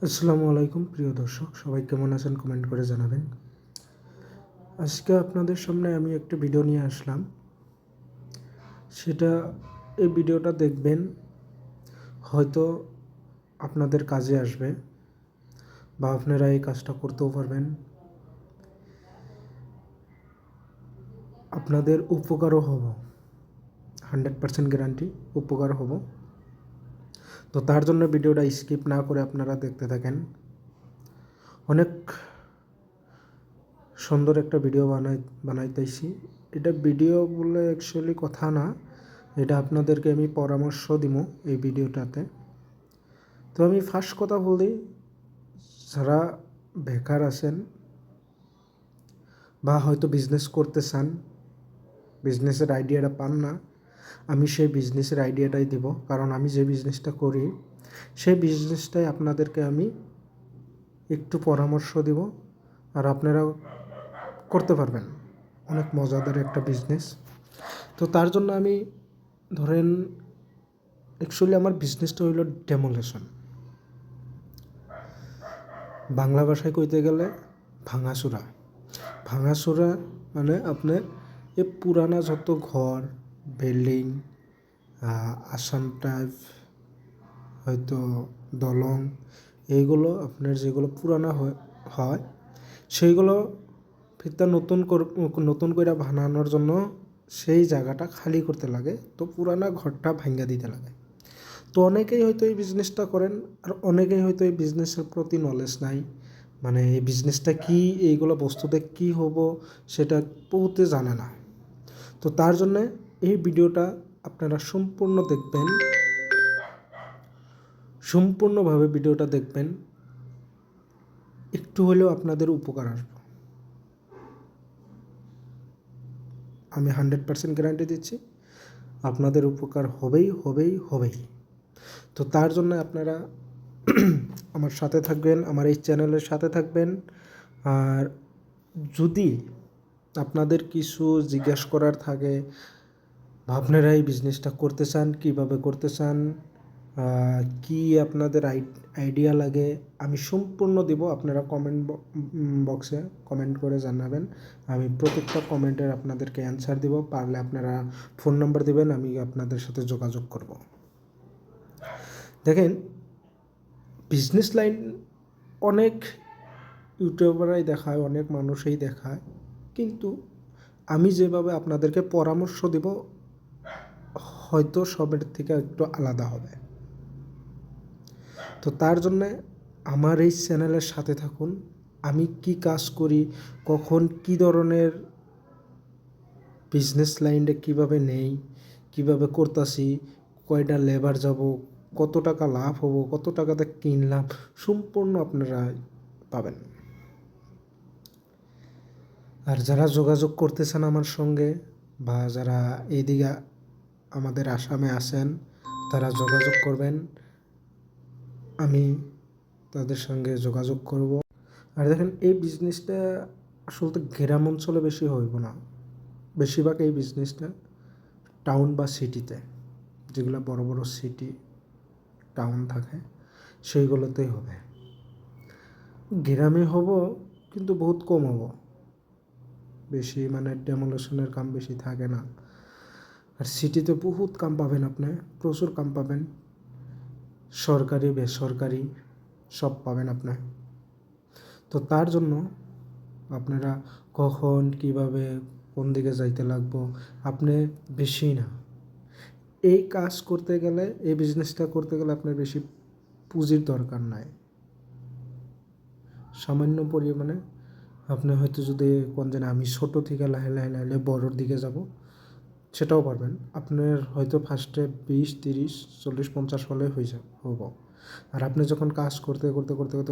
আসসালামু আলাইকুম প্রিয় দর্শক, সবাই কেমন আছেন কমেন্ট করে জানাবেন। আজকে আপনাদের সামনে আমি একটা ভিডিও নিয়ে আসলাম। এই ভিডিওটা দেখবেন, হয়তো আপনাদের কাজে আসবে বা আপনারা এই কাজটা করতেও পারবেন, আপনাদের উপকারও হব। 100% গ্যারান্টি উপকার হব। তো তার জন্য ভিডিওটা স্কিপ না করে আপনারা দেখতে থাকেন। অনেক সুন্দর একটা ভিডিও বানাইতেছি। এটা ভিডিও বলে অ্যাকচুয়ালি কথা না, এটা আপনাদেরকে আমি পরামর্শ দিব এই ভিডিওটাতে। তো আমি ফার্স্ট কথা বলি, যারা বেকার আছেন বা হয়তো বিজনেস করতে চান, বিজনেসের আইডিয়াটা পান না, আমি সেই বিজনেসের আইডিয়াটাই দিব। কারণ আমি যে বিজনেসটা করি সেই বিজনেসটাই আপনাদেরকে আমি একটু পরামর্শ দিব, আর আপনারা করতে পারবেন। অনেক মজাদার একটা বিজনেস। তো তার জন্য আমি ধরেন, অ্যাকচুয়ালি আমার বিজনেসটা হইল ডেমোলেশন। বাংলা ভাষায় কইতে গেলে ভাঙাচোরা। ভাঙাচোরা মানে আপনার এই পুরানা যত ঘর, বিল্ডিং, আসাম টাইপ, হয়তো দলং, এইগুলো আপনার যেগুলো পুরানা হয় সেইগুলো ফিরতে নতুন করে বানানোর জন্য সেই জায়গাটা খালি করতে লাগে। তো পুরানা ঘরটা ভাঙ্গা দিতে লাগে। তো অনেকেই হয়তো এই বিজনেসটা করেন, আর অনেকেই হয়তো এই বিজনেসের প্রতি নলেজ নাই। মানে এই বিজনেসটা কী, এইগুলো বস্তুতে কী হবো সেটা বহুতে জানে না। তো তার জন্যে এই ভিডিওটা আপনারা সম্পূর্ণভাবে ভিডিওটা দেখবেন, একটু হলেও আপনাদের উপকার আসবে। আমি 100% গ্যারান্টি দিচ্ছি, আপনাদের উপকার হবেই। তো তার জন্য আপনারা আমার সাথে থাকবেন, আমার এই চ্যানেলের সাথে থাকবেন। আর যদি আপনাদের কিছু জিজ্ঞেস করার থাকে বা আপনারা এই বিজনেসটা করতে চান, কীভাবে করতে চান, কি আপনাদের আইডিয়া লাগে, আমি সম্পূর্ণ দিব। আপনারা বক্সে কমেন্ট করে জানাবেন। আমি প্রত্যেকটা কমেন্টের আপনাদেরকে অ্যান্সার দিব। পারলে আপনারা ফোন নাম্বার দিবেন, আমি আপনাদের সাথে যোগাযোগ করব। দেখেন, বিজনেস লাইন অনেক ইউটিউবাররাই দেখায়, অনেক মানুষই দেখায়, কিন্তু আমি যেভাবে আপনাদেরকে পরামর্শ দিব হয়তো সবের থেকে একটু আলাদা হবে। তো তার জন্যে আমার এই চ্যানেলের সাথে থাকুন। আমি কি কাজ করি, কখন কি ধরনের বিজনেস লাইনটা কীভাবে নেই, কীভাবে করতেছি, কয়টা লেবার যাব, কত টাকা লাভ হবো, কত টাকাতে কিনলাম, সম্পূর্ণ আপনারা পাবেন। আর যারা যোগাযোগ করতেছেন আমার সঙ্গে, বা যারা এইদিকে আমাদের আসামে আছেন, তারা যোগাযোগ করবেন, আমি তাদের সঙ্গে যোগাযোগ করব। আর দেখেন, এই বিজনেসটা আসলে গ্রাম অঞ্চলে বেশি হইব না, বেশিরভাগ এই বিজনেসটা টাউন বা সিটিতে, যেগুলো বড় বড় সিটি টাউন থাকে সেইগুলোতেই হবে। গ্রামে হব কিন্তু বহুত কম হব, বেশি মানে ডেমোলেশনের কাম বেশি থাকে না। আর সিটিতে বহুত কাম পাবেন, আপনি প্রচুর কাম পাবেন, সরকারি বেসরকারি সব পাবেন আপনি। তো তার জন্য আপনারা কখন কিভাবে কোন দিকে যাইতে লাগবো, আপনি বেশি না, এই কাজ করতে গেলে, এই বিজনেসটা করতে গেলে আপনার বেশি পুঁজির দরকার নাই। সামান্য পরিমাণে আপনি হয়তো যদি কোন দিন আমি ছোটো থেকে লাহে বড়োর দিকে যাব, সেটাও পারবেন। আপনার হয়তো ফার্স্টে 20, 30, 40, 50 হলে হব। আর আপনি যখন কাজ করতে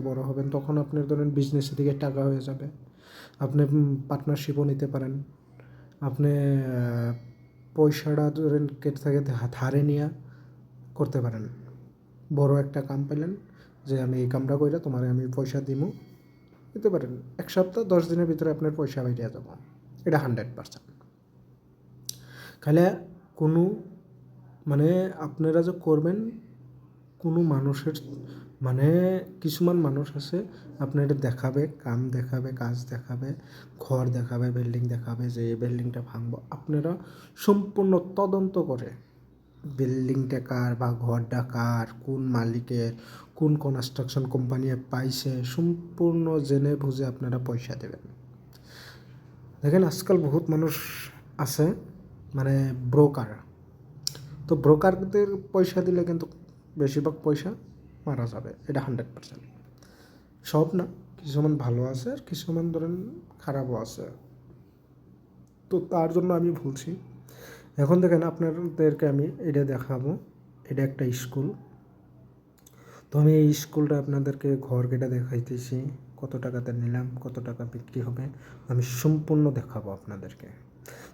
বড় হবেন, তখন আপনার ধরেন বিজনেসের দিকে টাকা হয়ে যাবে। আপনি পার্টনারশিপও নিতে পারেন। আপনি পয়সাটা ধরেন কেটে থেকে ধারে নিয়ে করতে পারেন। বড় একটা কাম পেলেন যে আমি এই কামটা কইরা তোমার আমি পয়সা দিমু, দিতে পারেন। 1 সপ্তাহ 10 দিনের ভিতরে আপনার পয়সা বাইরে যাব, এটা 100%। খালি কোনো মানে আপনারা যে করবেন, কোনো মানুষের মানে কিছুমান মানুষ আছে আপনার দেখাবে, কাম দেখাবে, কাজ দেখাবে, ঘর দেখাবে, বিল্ডিং দেখাবে যে এই বিল্ডিংটা ভাঙবো। আপনারা সম্পূর্ণ তদন্ত করে বিল্ডিংটা কার বা ঘরটা কার, কোন মালিকের, কোন কনস্ট্রাকশন কোম্পানি পাইছে, সম্পূর্ণ জেনে বুঝে আপনারা পয়সা দেবেন। দেখেন আজকাল বহুত মানুষ আছে মানে ব্রোকার, তো ব্রোকারদের পয়সা দিলে কিন্তু বেশিরভাগ পয়সা মারা যাবে, এটা 100%। সব না, কিছুমান ভালো আছে আর কিছুমান ধরেন খারাপও আছে। তো তার জন্য আমি বলছি, এখন দেখেন আপনাদেরকে আমি এটা দেখাবো, এটা একটা স্কুল। তো আমি এই স্কুলটা আপনাদেরকে ঘর কেটে দেখাইতেছি, কত টাকাতে নিলাম, কত টাকা বিক্রি হবে, আমি সম্পূর্ণ দেখাবো আপনাদেরকে।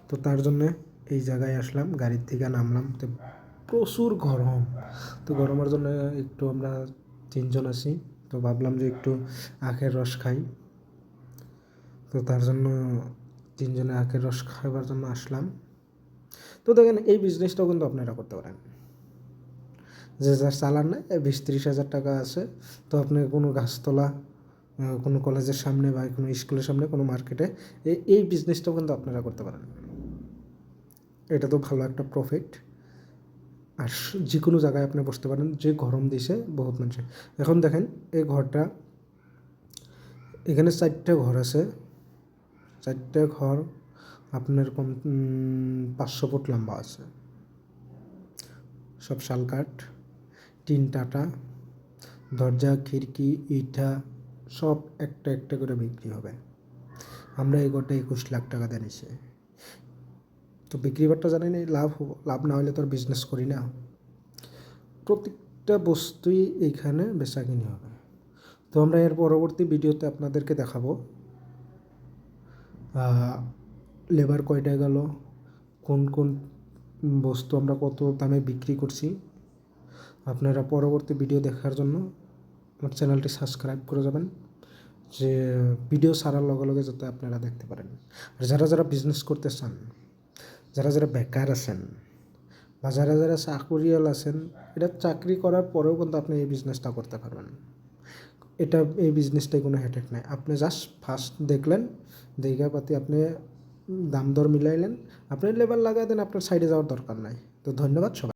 তো তার জন্যে এই জায়গায় আসলাম, গাড়ির থেকে নামলাম, তো প্রচুর গরম। তো গরমের জন্য একটু আমরা 3 জন আছি, তো ভাবলাম যে একটু আখের রস খাই। তো তার জন্য 3 জনে আখের রস খাবার জন্য আসলাম। তো দেখেন এই বিজনেসটাও কিন্তু আপনারা করতে পারেন, যে যার চালান নেই 20-30 হাজার টাকা আছে, তো আপনি কোনো গাছতলা, কোনো কলেজের সামনে বা কোনো স্কুলের সামনে, কোনো মার্কেটে এই বিজনেসটাও কিন্তু আপনারা করতে পারেন। এটা তো ভালো একটা প্রফিট, আর যে কোনো জায়গায় আপনি বসতে পারেন। যে গরম দিছে বহুত মানুষে, এখন দেখেন এই ঘরটা, এখানে 4টে ঘর আছে, 4টে ঘর আপনার 500 ফুট লম্বা আছে, সব শালকাঠ, টিন টাটা, দরজা খিড়কি ইটা সব একটা একটা করে বিক্রি হবে। আমরা এই ঘরটা 21 লাখ টাকা দিয়ে নিছি। তো বিক্রি বাট্টা জানি না, লাভ না হলে তো আর বিজনেস করি না। প্রত্যেকটা বস্তুই এইখানে বেচা কিনি হবে। তো আমরা এর পরবর্তী ভিডিওতে আপনাদেরকে দেখাবো লেবার কয়টা গেল, কোন কোন বস্তু আমরা কত দামে বিক্রি করছি। আপনারা পরবর্তী ভিডিও দেখার জন্য আমার চ্যানেলটি সাবস্ক্রাইব করে যাবেন, যে ভিডিও ছাড়ার লগে লগে যাতে আপনারা দেখতে পারেন। আর যারা যারা বিজনেস করতে চান, যারা যারা বেকার আছেন বা যারা যারা চাকরিয়াল আছেন, এটা চাকরি করার পরেও কিন্তু আপনি এই বিজনেসটা করতে পারবেন। এই বিজনেসটাই কোনো হেডেক নাই। আপনি জাস্ট ফার্স্ট দেখলেন, দেখা পাতি আপনি দাম দর মিলাইলেন, আপনি লেবার লাগাই দেন, আপনার সাইডে যাওয়ার দরকার নাই। তো ধন্যবাদ সবাই।